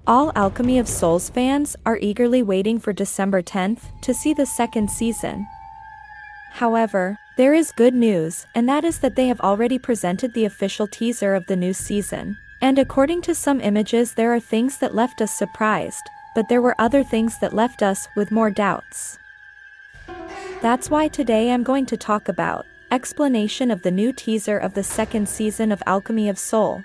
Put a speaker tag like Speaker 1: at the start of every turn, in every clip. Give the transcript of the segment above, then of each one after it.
Speaker 1: All Alchemy of Souls fans are eagerly waiting for December 10th to see the second season. However, there is good news, and that is that they have already presented the official teaser of the new season. And according to some images, there are things that left us surprised, but there were other things that left us with more doubts. That's why today I'm going to talk about explanation of the new teaser of the second season of Alchemy of Soul.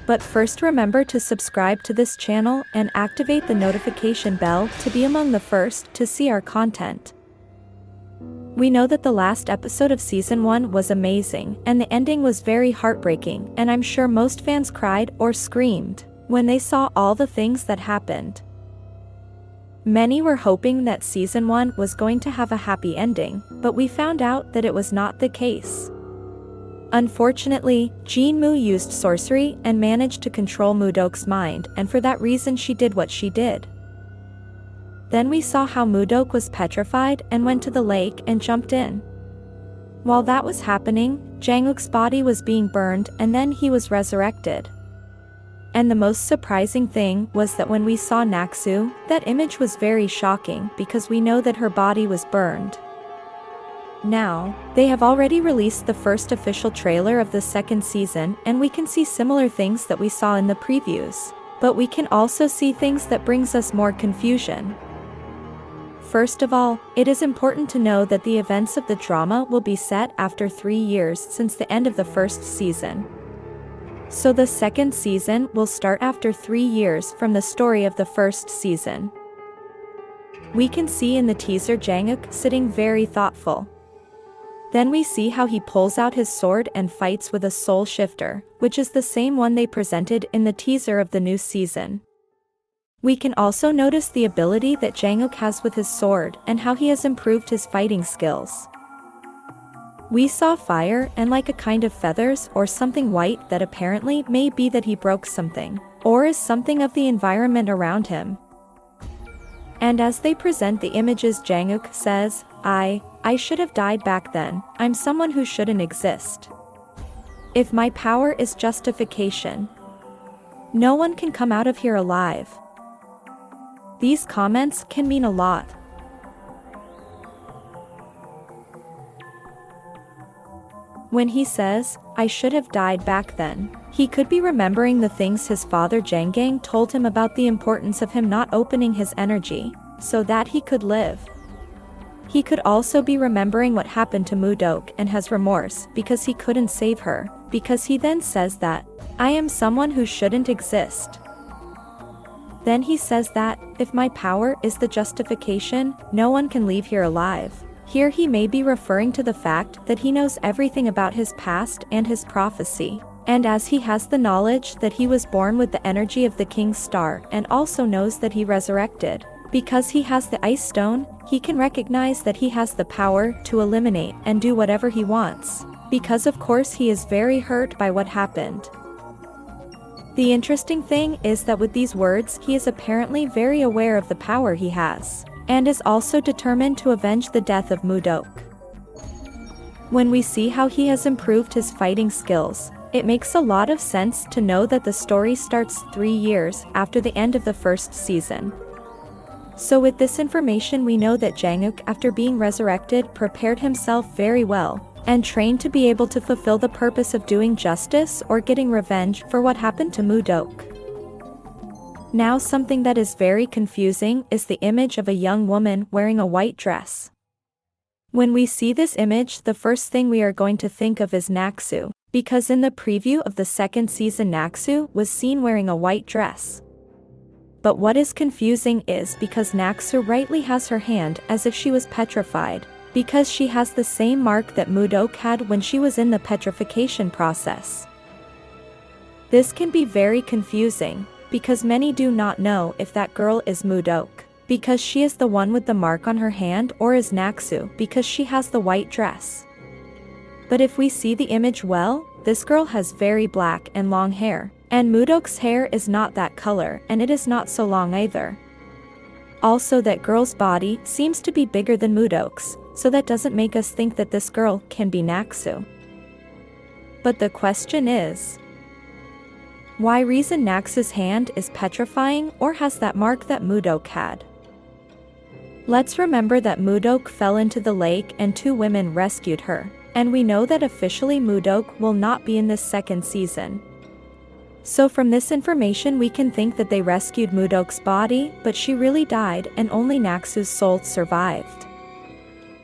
Speaker 1: But first, remember to subscribe to this channel and activate the notification bell to be among the first to see our content. We know that the last episode of season 1 was amazing, and the ending was very heartbreaking, and I'm sure most fans cried or screamed when they saw all the things that happened. Many were hoping that season 1 was going to have a happy ending, but we found out that it was not the case. Unfortunately, Jin-Moo used sorcery and managed to control Mu-Deok's mind, and for that reason she did what she did. Then we saw how Mu-Deok was petrified and went to the lake and jumped in. While that was happening, Jang-wook's body was being burned and then he was resurrected. And the most surprising thing was that when we saw Nak-soo, that image was very shocking because we know that her body was burned. Now, they have already released the first official trailer of the second season, and we can see similar things that we saw in the previews. But we can also see things that brings us more confusion. First of all, it is important to know that the events of the drama will be set after 3 years since the end of the first season. So the second season will start after 3 years from the story of the first season. We can see in the teaser Jang-wook sitting very thoughtful. Then we see how he pulls out his sword and fights with a soul shifter, which is the same one they presented in the teaser of the new season. We can also notice the ability that Jang-wook has with his sword and how he has improved his fighting skills. We saw fire and like a kind of feathers or something white that apparently may be that he broke something, or is something of the environment around him. And as they present the images, Jang-wook says, I should have died back then, I'm someone who shouldn't exist. If my power is justification, no one can come out of here alive. These comments can mean a lot. When he says, I should have died back then, he could be remembering the things his father Jang-gang told him about the importance of him not opening his energy, so that he could live. He could also be remembering what happened to Mu-Deok and has remorse because he couldn't save her, because he then says that, I am someone who shouldn't exist. Then he says that, if my power is the justification, no one can leave here alive. Here he may be referring to the fact that he knows everything about his past and his prophecy. And as he has the knowledge that he was born with the energy of the King's Star and also knows that he resurrected, because he has the Ice Stone, he can recognize that he has the power to eliminate and do whatever he wants. Because of course he is very hurt by what happened. The interesting thing is that with these words he is apparently very aware of the power he has, and is also determined to avenge the death of Mu-Deok. When we see how he has improved his fighting skills, it makes a lot of sense to know that the story starts 3 years after the end of the first season. So with this information we know that Jang-wook, after being resurrected, prepared himself very well, and trained to be able to fulfill the purpose of doing justice or getting revenge for what happened to Mu-Deok. Now something that is very confusing is the image of a young woman wearing a white dress. When we see this image, the first thing we are going to think of is Nak-soo, because in the preview of the second season Nak-soo was seen wearing a white dress. But what is confusing is because Nak-soo rightly has her hand as if she was petrified, because she has the same mark that Mu-Deok had when she was in the petrification process. This can be very confusing, because many do not know if that girl is Mu-Deok, because she is the one with the mark on her hand, or is Nak-soo because she has the white dress. But if we see the image well, this girl has very black and long hair, and Mu-Deok's hair is not that color and it is not so long either. Also, that girl's body seems to be bigger than Mu-Deok's, so that doesn't make us think that this girl can be Nak-soo. But the question is, Why reason Naxu's hand is petrifying or has that mark that Mu-Deok had. Let's remember that Mu-Deok fell into the lake and 2 women rescued her, and we know that officially Mu-Deok will not be in this second season. So from this information we can think that they rescued Mu-Deok's body, but she really died and only Naxu's soul survived.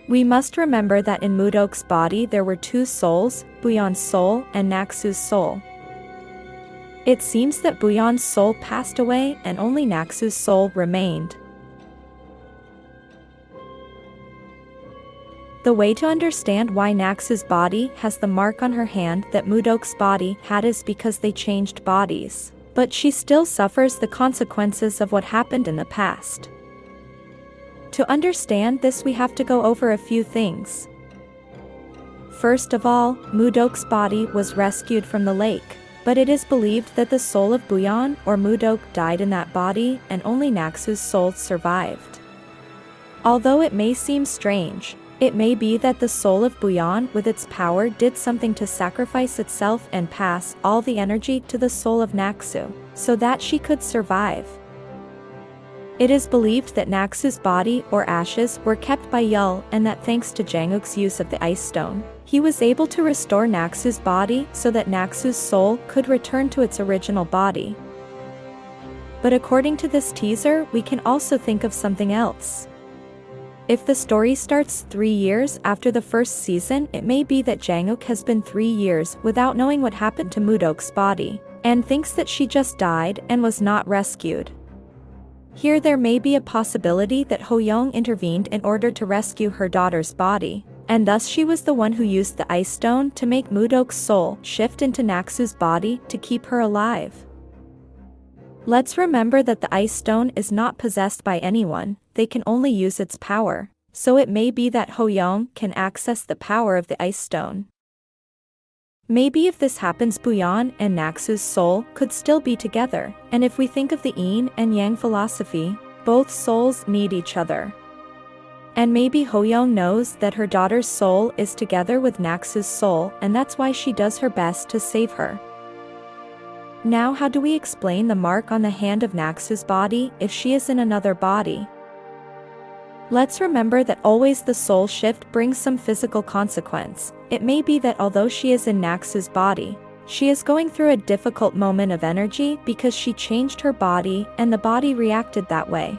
Speaker 1: We must remember that in Mu-Deok's body there were 2 souls, Buyon's soul and Naxu's soul. It seems that Buyon's soul passed away and only Naxu's soul remained. The way to understand why Naxu's body has the mark on her hand that Mu-Deok's body had is because they changed bodies, but she still suffers the consequences of what happened in the past. To understand this we have to go over a few things. First of all, Mu-Deok's body was rescued from the lake, but it is believed that the soul of Buyon or Mu-Deok died in that body and only Naxu's soul survived. Although it may seem strange, it may be that the soul of Buyon with its power did something to sacrifice itself and pass all the energy to the soul of Naxu, so that she could survive. It is believed that Naxu's body or ashes were kept by Yul and that thanks to Jang-wook's use of the ice stone, he was able to restore Naxu's body so that Naxu's soul could return to its original body. But according to this teaser, we can also think of something else. If the story starts 3 years after the first season, it may be that Jang-wook has been 3 years without knowing what happened to Mu-Deok's body, and thinks that she just died and was not rescued. Here there may be a possibility that Ho-young intervened in order to rescue her daughter's body, and thus she was the one who used the ice stone to make Mu-Deok's soul shift into Naxu's body to keep her alive. Let's remember that the ice stone is not possessed by anyone, they can only use its power, so it may be that Ho-young can access the power of the ice stone. Maybe if this happens Buyon and Naxu's soul could still be together, and if we think of the yin and yang philosophy, both souls need each other. And maybe Ho-young knows that her daughter's soul is together with Naxu's soul and that's why she does her best to save her. Now how do we explain the mark on the hand of Naxu's body if she is in another body? Let's remember that always the soul shift brings some physical consequence. It may be that although she is in Naxu's body, she is going through a difficult moment of energy because she changed her body and the body reacted that way.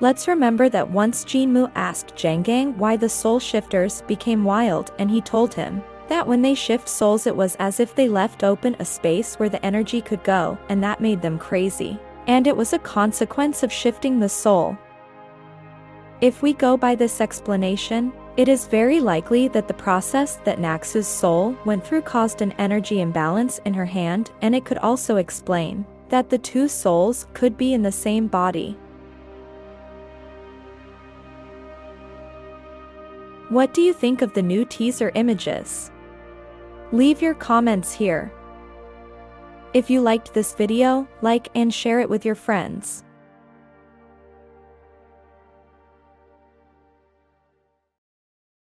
Speaker 1: Let's remember that once Jinmu asked Jangang why the soul shifters became wild and he told him that when they shift souls it was as if they left open a space where the energy could go and that made them crazy. And it was a consequence of shifting the soul. If we go by this explanation, it is very likely that the process that Naxu's soul went through caused an energy imbalance in her hand, and it could also explain that the 2 souls could be in the same body. What do you think of the new teaser images? Leave your comments here. If you liked this video, like and share it with your friends.